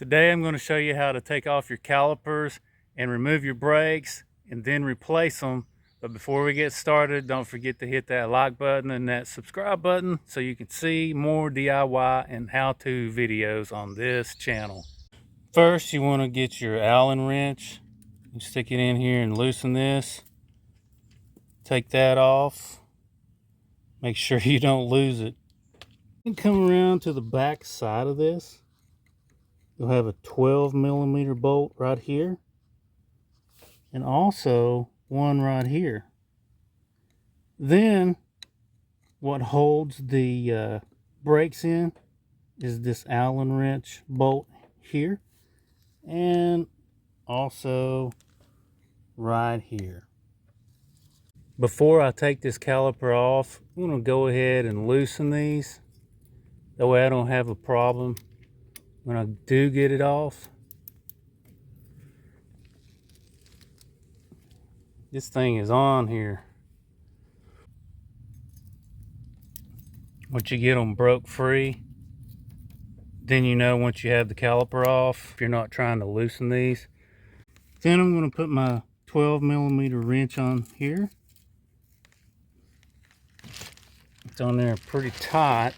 Today I'm going to show you how to take off your calipers and remove your brakes and then replace them. But before we get started, don't forget to hit that like button and that subscribe button so you can see more DIY and how-to videos on this channel. First, you want to get your Allen wrench. You stick it in here and loosen this. Take that off. Make sure you don't lose it. You come around to the back side of this. You'll have a 12mm bolt right here, and also one right here. Then what holds the brakes in is this Allen wrench bolt here, and also right here. Before I take this caliper off, I'm going to go ahead and loosen these. That way I don't have a problem when I do get it off. This thing is on here. Once you get them broke free, then you know once you have the caliper off, if you're not trying to loosen these. Then I'm going to put my 12mm wrench on here. It's on there pretty tight.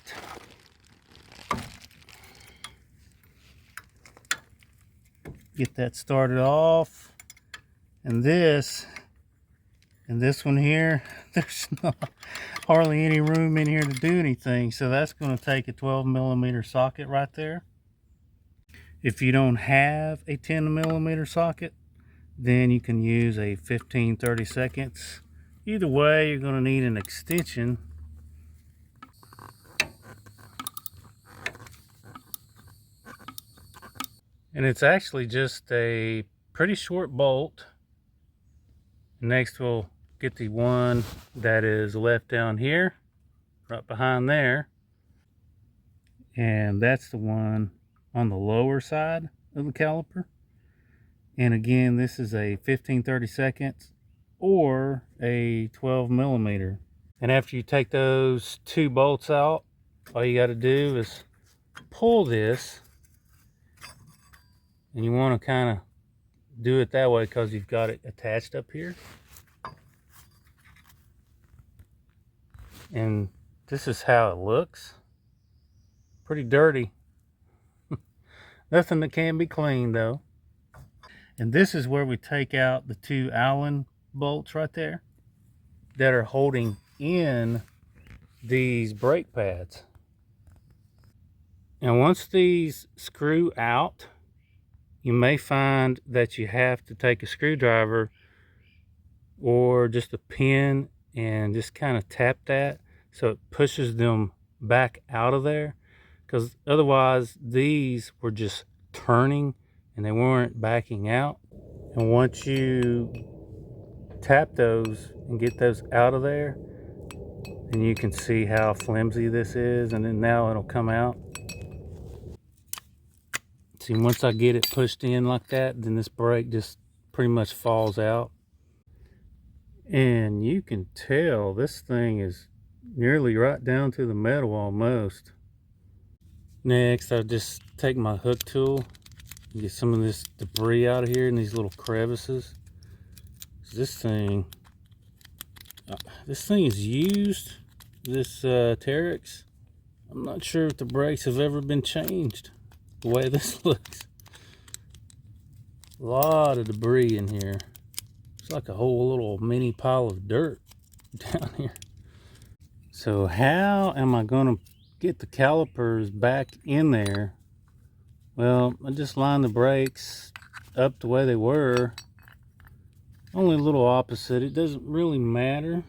Get that started off. And this one here, there's not hardly any room in here to do anything, so that's going to take a 12mm socket right there. If you don't have a 10mm socket, then you can use a 15/32. Either way, you're going to need an extension. And it's actually just a pretty short bolt. Next we'll get the one that is left down here, right behind there. And that's the one on the lower side of the caliper. And again, this is a 15/32 or a 12mm. And after you take those two bolts out, all you got to do is pull this. And you want to kind of do it that way because you've got it attached up here. And this is how it looks. Pretty dirty. Nothing that can be cleaned though. And this is where we take out the two Allen bolts right there that are holding in these brake pads. And once these screw out, you may find that you have to take a screwdriver or just a pin and just kind of tap that so it pushes them back out of there, because otherwise these were just turning and they weren't backing out. And once you tap those and get those out of there, then you can see how flimsy this is, and then now it'll come out. See, once I get it pushed in like that, then this brake just pretty much falls out. And you can tell this thing is nearly right down to the metal almost. Next, I'll just take my hook tool and get some of this debris out of here in these little crevices. This thing is used, this Teryx. I'm not sure if the brakes have ever been changed. The way this looks, a lot of debris in here. It's like a whole little mini pile of dirt down here. So how am I going to get the calipers back in there? Well, I just lined the brakes up the way they were, only a little opposite. It doesn't really matter.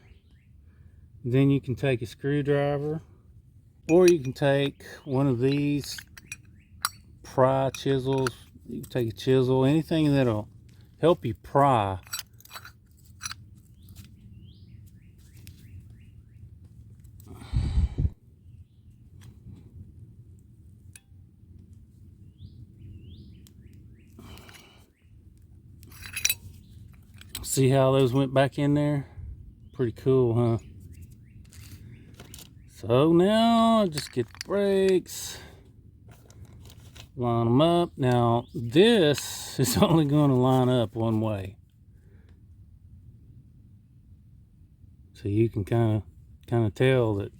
Then you can take a screwdriver, or you can take one of these pry chisels. You can take a chisel, anything that'll help you pry. See how those went back in there? Pretty cool, huh? So now I just get the brakes, Line them up. Now this is only going to line up one way, so you can kind of tell that.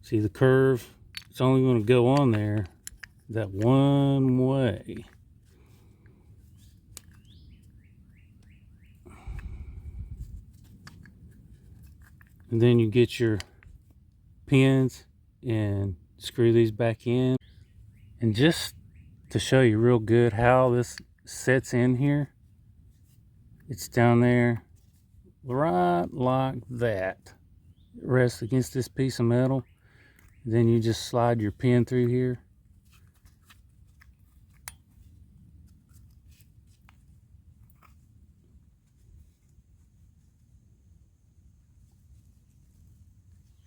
See the curve? It's only going to go on there that one way. And then you get your pins and screw these back in. And just to show you real good how this sets in here, it's down there right like that. It rests against this piece of metal. Then you just slide your pin through here.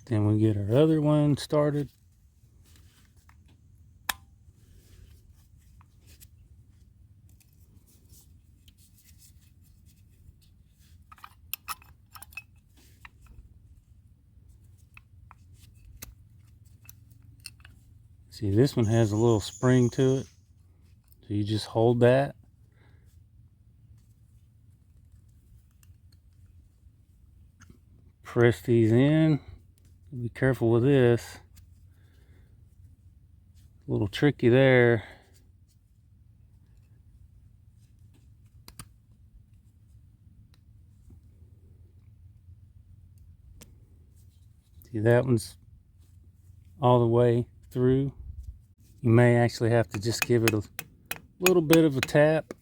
Then we get our other one started. See, this one has a little spring to it. So you just hold that. Press these in. Be careful with this. A little tricky there. See, that one's all the way through. You may actually have to just give it a little bit of a tap,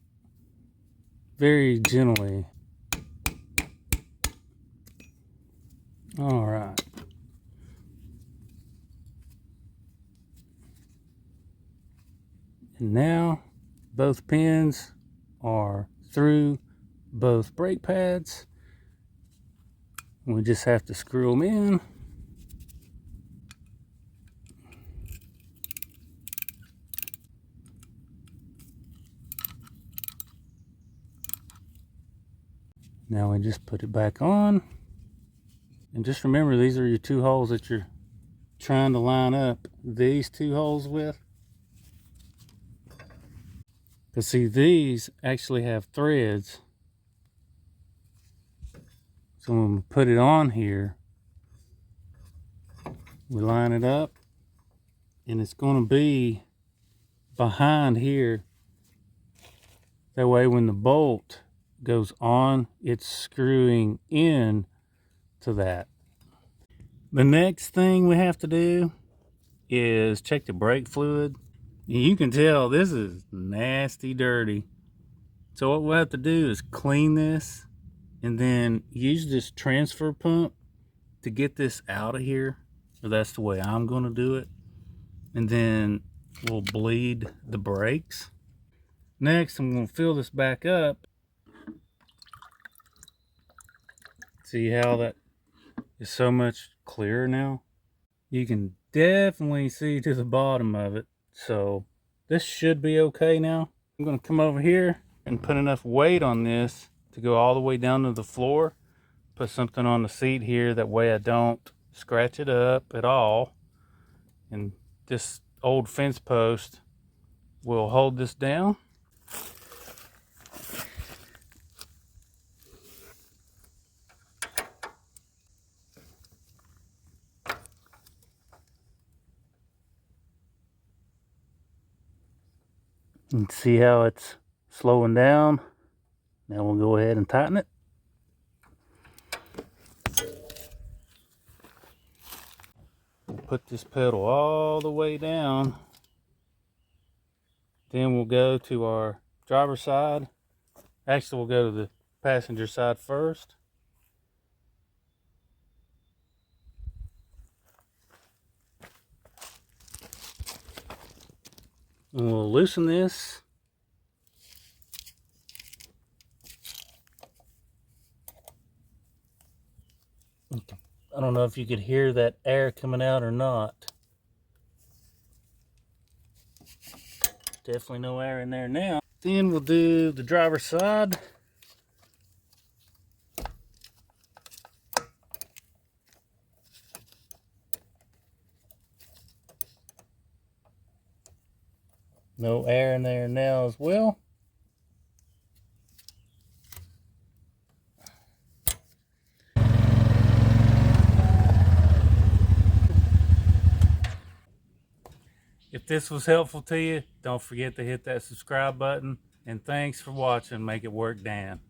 very gently. All right. And now both pins are through both brake pads. We just have to screw them in. Now we just put it back on. And just remember, these are your two holes that you're trying to line up these two holes with. Because see, these actually have threads. So when we put it on here, we line it up, and it's going to be behind here. That way when the bolt goes on, it's screwing in to that. The next thing we have to do is check the brake fluid. You can tell this is nasty dirty. So what we'll have to do is clean this and then use this transfer pump to get this out of here. Or that's the way I'm going to do it. And then we'll bleed the brakes. Next, I'm going to fill this back up. See how that is so much clearer now? You can definitely see to the bottom of it. So this should be okay now. I'm going to come over here and put enough weight on this to go all the way down to the floor. Put something on the seat here, that way I don't scratch it up at all. And this old fence post will hold this down. And see how it's slowing down. Now we'll go ahead and tighten it. We'll put this pedal all the way down. Then we'll go to our driver's side. Actually, we'll go to the passenger side first. And we'll loosen this. I don't know if you could hear that air coming out or not. Definitely no air in there now. Then we'll do the driver's side. No air in there now as well. If this was helpful to you, don't forget to hit that subscribe button. And thanks for watching Make It Work Dan.